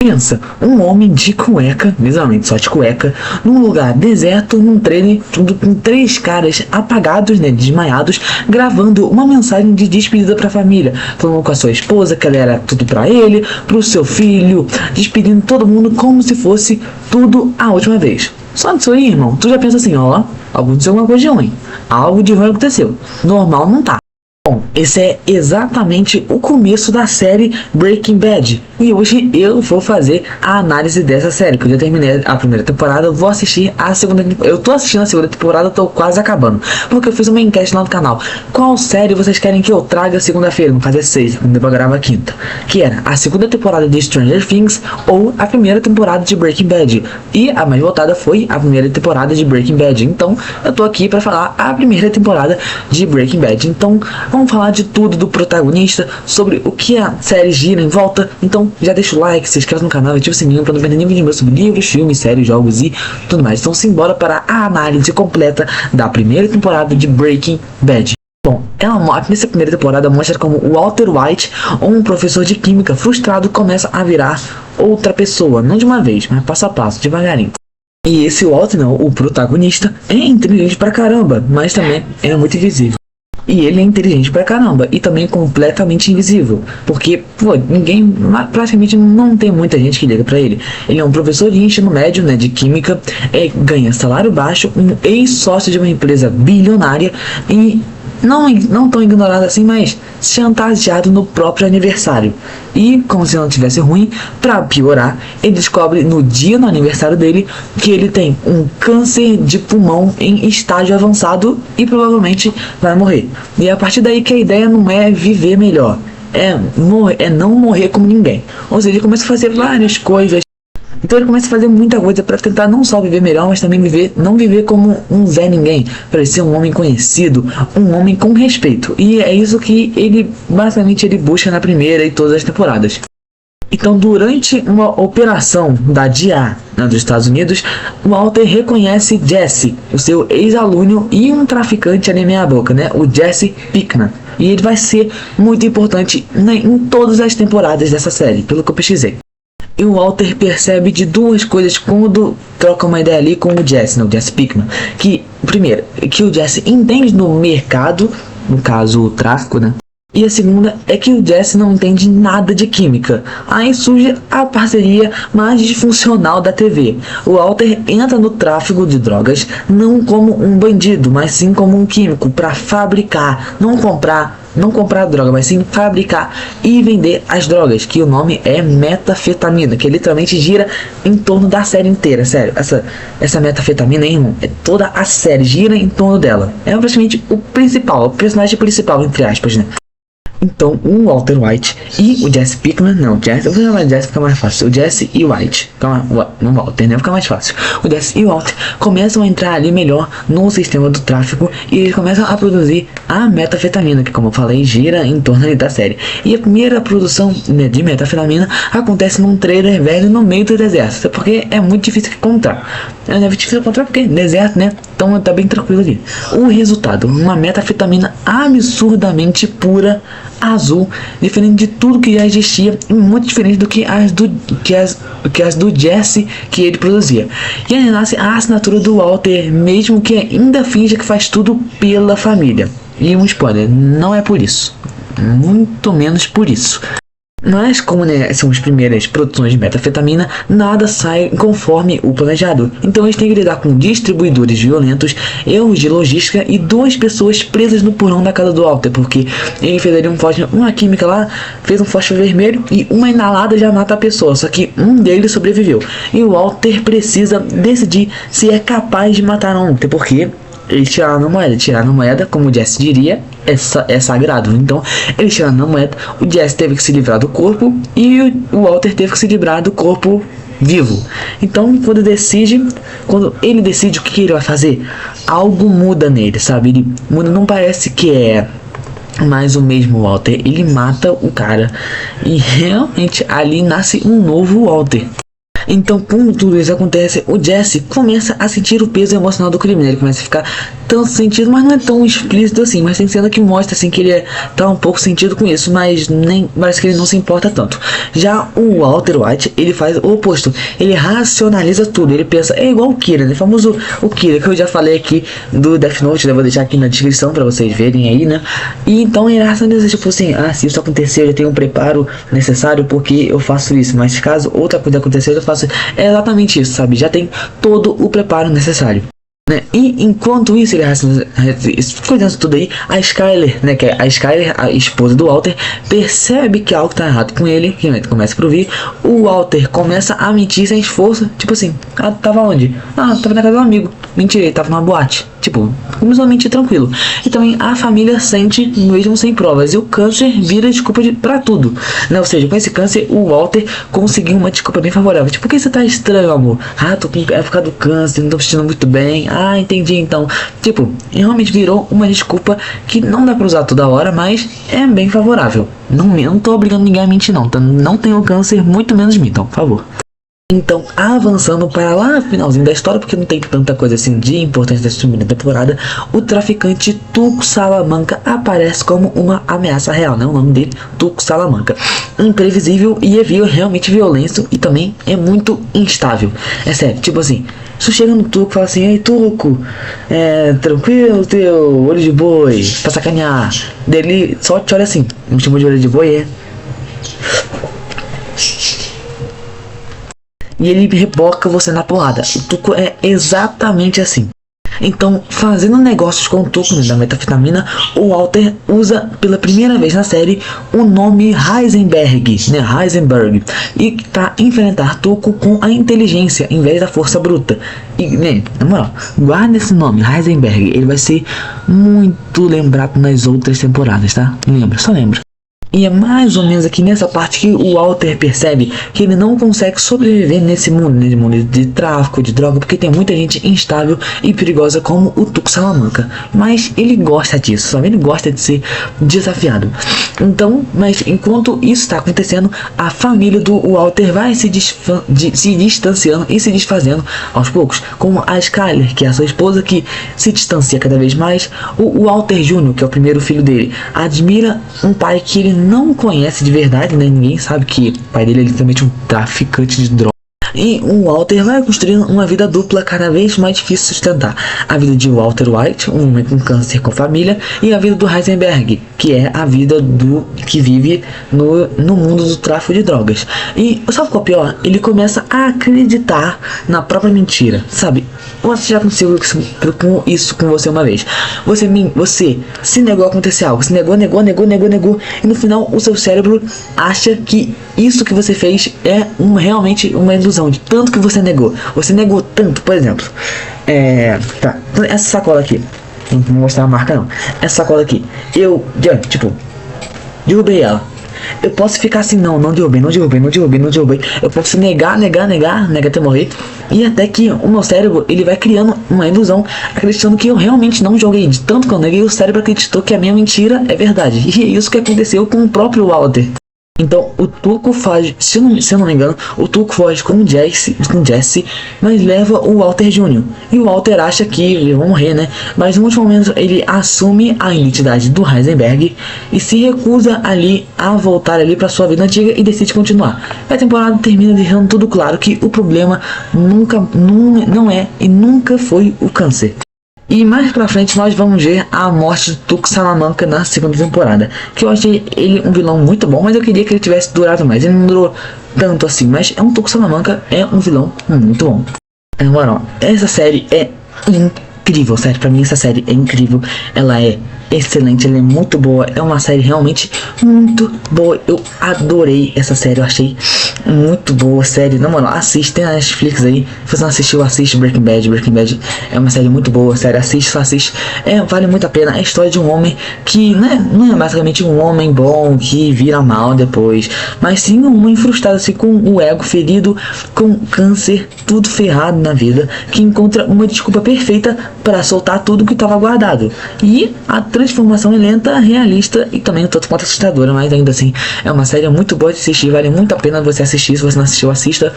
Pensa, um homem de cueca, visualmente só de cueca, num lugar deserto, num trailer, tudo com 3 caras apagados, né, desmaiados, gravando uma mensagem de despedida pra família, falando com a sua esposa que ela era tudo pra ele, pro seu filho, despedindo todo mundo como se fosse tudo a última vez. Só disso aí, irmão, tu já pensa assim, ó, aconteceu alguma coisa de ruim, algo de ruim aconteceu, normal não tá. Bom, esse é exatamente o começo da série Breaking Bad, e hoje eu vou fazer a análise dessa série, que eu já terminei a primeira temporada, eu vou assistir a segunda temporada. Eu tô assistindo a segunda temporada, tô quase acabando, porque eu fiz uma enquete lá no canal, qual série vocês querem que eu traga segunda-feira, não fazer 6, eu gravar a quinta, que era a segunda temporada de Stranger Things ou a primeira temporada de Breaking Bad, e a mais votada foi a primeira temporada de Breaking Bad, então eu tô aqui pra falar a primeira temporada de Breaking Bad. Então vamos falar de tudo do protagonista, sobre o que a série gira em volta. Então já deixa o like, se inscreve no canal e ativa o sininho para não perder nenhum vídeo meu sobre livros, filmes, séries, jogos e tudo mais. Então simbora para a análise completa da primeira temporada de Breaking Bad. Bom, nessa primeira temporada mostra como o Walter White, um professor de química frustrado, começa a virar outra pessoa, não de uma vez, mas passo a passo, devagarinho. E esse Walter, não, o protagonista, é inteligente pra caramba, mas também é muito invisível. E ele é inteligente pra caramba e também completamente invisível, porque pô, praticamente não tem muita gente que liga pra ele. Ele é um professor de ensino médio, né, de química, ganha salário baixo, um ex-sócio de uma empresa bilionária e não tão ignorado assim, mas chantageado no próprio aniversário. E, como se não tivesse ruim, pra piorar, ele descobre no dia do aniversário dele que ele tem um câncer de pulmão em estágio avançado e provavelmente vai morrer. E é a partir daí que a ideia não é viver melhor, é não morrer como ninguém. Ou seja, ele começa a fazer várias coisas. Então ele começa a fazer muita coisa para tentar não só viver melhor, mas também não viver como um Zé Ninguém, para ser um homem conhecido, um homem com respeito. E é isso que basicamente ele busca na primeira e todas as temporadas. Então, durante uma operação da DEA dos Estados Unidos, o Walter reconhece Jesse, o seu ex-aluno e um traficante ali meia boca, né? O Jesse Pinkman. E ele vai ser muito importante em todas as temporadas dessa série, pelo que eu pesquisei. E o Walter percebe de duas coisas quando troca uma ideia ali com o Jesse, não, o Jesse Pinkman. Que, primeiro, que o Jesse entende do mercado, no caso o tráfico, né? E a segunda é que o Jesse não entende nada de química. Aí surge a parceria mais disfuncional da TV. O Walter entra no tráfico de drogas não como um bandido, mas sim como um químico para fabricar, não comprar droga, mas sim fabricar e vender as drogas, que o nome é metafetamina, que literalmente gira em torno da série inteira. Sério, essa metafetamina, hein, irmão, toda a série gira em torno dela. É praticamente o personagem principal, entre aspas, né? Então, o Walter White e o Jesse Pinkman, eu vou chamar Jesse, fica mais fácil. O Jesse e o White, não Walter, né? Fica mais fácil. O Jesse e o Walter começam a entrar ali melhor no sistema do tráfico e eles começam a produzir a metafetamina, que, como eu falei, gira em torno ali da série. E a primeira produção, né, de metafetamina acontece num trailer velho no meio do deserto, porque é muito difícil encontrar. É difícil encontrar porque deserto, né? Então tá bem tranquilo ali. O resultado, uma metafetamina absurdamente pura, azul, diferente de tudo que já existia e muito diferente do que as do Jesse que ele produzia. E aí nasce a assinatura do Walter, mesmo que ainda finja que faz tudo pela família. E um spoiler, não é por isso, muito menos por isso. Mas, como, né, são as primeiras produções de metafetamina, nada sai conforme o planejado. Então eles têm que lidar com distribuidores violentos, erros de logística e 2 pessoas presas no porão da casa do Walter, porque ele fez ali uma química lá, fez um fósforo vermelho e uma inalada já mata a pessoa, só que um deles sobreviveu. E o Walter precisa decidir se é capaz de matar um, porque eles tiraram a moeda, como o Jesse diria, é sagrado. Então, eles tiraram a moeda, o Jesse teve que se livrar do corpo e o Walter teve que se livrar do corpo vivo. Então, quando ele decide o que ele vai fazer, algo muda nele, sabe? Ele muda, não parece que é mais o mesmo Walter, ele mata o cara e realmente ali nasce um novo Walter. Então, quando tudo isso acontece, o Jesse começa a sentir o peso emocional do crime, né? Ele começa a ficar tão sentido, mas não é tão explícito assim, mas tem cena que mostra assim que ele tá um pouco sentido com isso, mas nem parece que ele não se importa tanto. Já o Walter White, ele faz o oposto, ele racionaliza tudo, ele pensa, é igual o Kira, né? O famoso o Kira, que eu já falei aqui do Death Note, né? Vou deixar aqui na descrição pra vocês verem aí, né? E então ele racionaliza, tipo assim, se isso acontecer, eu já tenho um preparo necessário porque eu faço isso, mas caso outra coisa acontecer, eu faço exatamente isso, sabe? Já tem todo o preparo necessário, né? E enquanto isso, ele cuidando tudo aí, a Skyler, né, que é a Skyler, a esposa do Walter, percebe que algo tá errado com ele, que começa a provir. O Walter começa a mentir sem esforço, tipo assim, tava onde? Tava na casa do amigo. Mentira, ele tava numa boate. Tipo, começou a mentir tranquilo. E também a família sente mesmo sem provas. E o câncer vira desculpa pra tudo, né? Ou seja, com esse câncer, o Walter conseguiu uma desculpa bem favorável. Tipo, por que você tá estranho, amor? Tô com época do câncer, não tô me sentindo muito bem. Entendi, então. Tipo, realmente virou uma desculpa que não dá pra usar toda hora, mas é bem favorável. Não tô obrigando ninguém a mentir, não. Não tenho câncer, muito menos mintam, por favor. Então, avançando para lá no finalzinho da história, porque não tem tanta coisa assim de importante dessa primeira temporada, o traficante Tuco Salamanca aparece como uma ameaça real, né? O nome dele, Tuco Salamanca. Imprevisível e é realmente violento e também é muito instável. É sério, tipo assim, você chega no Tuco e fala assim, ei Tuco, tranquilo teu olho de boi, pra sacanear. Dele só te olha assim, não chamou de olho de boi, e ele reboca você na porrada. O Tuco é exatamente assim. Então, fazendo negócios com o Tuco, né, da metafetamina, o Walter usa pela primeira vez na série o nome Heisenberg, né, Heisenberg, e para enfrentar Tuco com a inteligência em vez da força bruta. E, né, na moral, guarda esse nome, Heisenberg, ele vai ser muito lembrado nas outras temporadas, tá? Lembra, só lembra. E é mais ou menos aqui nessa parte que o Walter percebe que ele não consegue sobreviver nesse mundo, né, de mundo de tráfico, de droga, porque tem muita gente instável e perigosa como o Tuco Salamanca. Mas ele gosta disso, sabe? Ele gosta de ser desafiado. Então, mas enquanto isso está acontecendo, a família do Walter vai se distanciando e se desfazendo aos poucos, como a Skyler, que é a sua esposa, que se distancia cada vez mais. O Walter Jr., que é o primeiro filho dele, admira um pai que ele não conhece de verdade, né? Ninguém sabe que o pai dele é literalmente um traficante de drogas. E o Walter vai construindo uma vida dupla cada vez mais difícil de sustentar. A vida de Walter White, um homem com câncer com família, e a vida do Heisenberg, que é a vida do que vive no mundo do tráfico de drogas. E sabe qual é o pior? Ele começa a acreditar na própria mentira, sabe? Você já conseguiu isso com você uma vez. Você se negou a acontecer algo. Se negou. E no final o seu cérebro acha que isso que você fez é realmente uma ilusão. De tanto que você negou. Você negou tanto, por exemplo. Tá. Essa sacola aqui. Não vou mostrar a marca não. Essa sacola aqui. Derrubei ela. Eu posso ficar assim, não derrubei. Eu posso negar até morrer. E até que o meu cérebro, ele vai criando uma ilusão, acreditando que eu realmente não joguei. De tanto que eu neguei, o cérebro acreditou que a minha mentira é verdade. E é isso que aconteceu com o próprio Walter. Então o Tuco foge, se eu não me engano, o Tuco foge com o Jesse, mas leva o Walter Jr. E o Walter acha que eles vão morrer, né? Mas no último momento ele assume a identidade do Heisenberg e se recusa ali a voltar ali para sua vida antiga e decide continuar. A temporada termina deixando tudo claro que o problema não é e nunca foi o câncer. E mais pra frente nós vamos ver a morte do Tuco Salamanca na segunda temporada, que eu achei ele um vilão muito bom, mas eu queria que ele tivesse durado mais. Ele não durou tanto assim, mas é um Tuco Salamanca, é um vilão muito bom. Mano, essa série é incrível, sério, pra mim essa série é incrível, ela é excelente, ela é muito boa, é uma série realmente muito boa, eu adorei essa série, eu achei muito boa, série, não, mano, assiste, tem na Netflix aí, se você não assistiu, assiste Breaking Bad é uma série muito boa, sério, assiste, vale muito a pena, é a história de um homem que, né, não é basicamente um homem bom, que vira mal depois, mas sim um homem frustrado, assim, com o ego ferido, com câncer, tudo ferrado na vida, que encontra uma desculpa perfeita para soltar tudo que estava guardado, e a transformação é lenta, realista e também um tanto quanto assustadora, mas ainda assim, é uma série muito boa de assistir, vale muito a pena você assistir. assistir. Se você não assistiu, assista.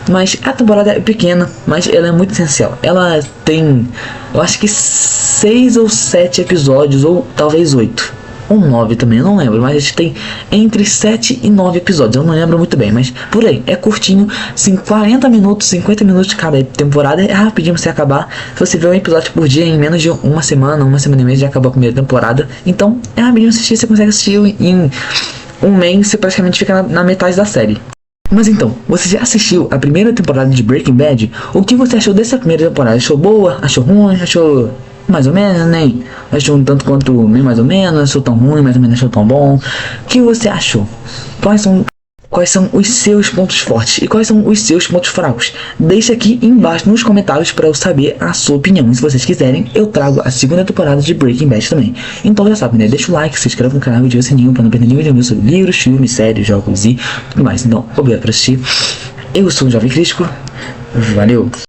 Mas a temporada é pequena, mas ela é muito essencial. Ela tem, eu acho que 6 ou 7 episódios, ou talvez 8 ou 9 também, eu não lembro, mas a gente tem entre 7 e 9 episódios, eu não lembro muito bem, mas por aí, é curtinho, 40 minutos, 50 minutos cada temporada, é rapidinho você acabar. Se você vê um episódio por dia, em menos de uma semana e meia já acabou a primeira temporada, então é rapidinho assistir, você consegue assistir em um mês, você praticamente fica na metade da série. Mas então, você já assistiu a primeira temporada de Breaking Bad? O que você achou dessa primeira temporada? Achou boa? Achou ruim? Achou mais ou menos, nem? Achou um tanto quanto meio mais ou menos? Achou tão ruim, mais ou menos achou tão bom? O que você achou? Quais são os seus pontos fortes e quais são os seus pontos fracos? Deixa aqui embaixo nos comentários para eu saber a sua opinião. E se vocês quiserem, eu trago a segunda temporada de Breaking Bad também. Então já sabe, né? Deixa o like, se inscreva no canal e ativa o sininho para não perder nenhum vídeo sobre livros, filmes, séries, jogos e tudo mais. Então, obrigado por assistir. Eu sou o Jovem Crítico. Valeu!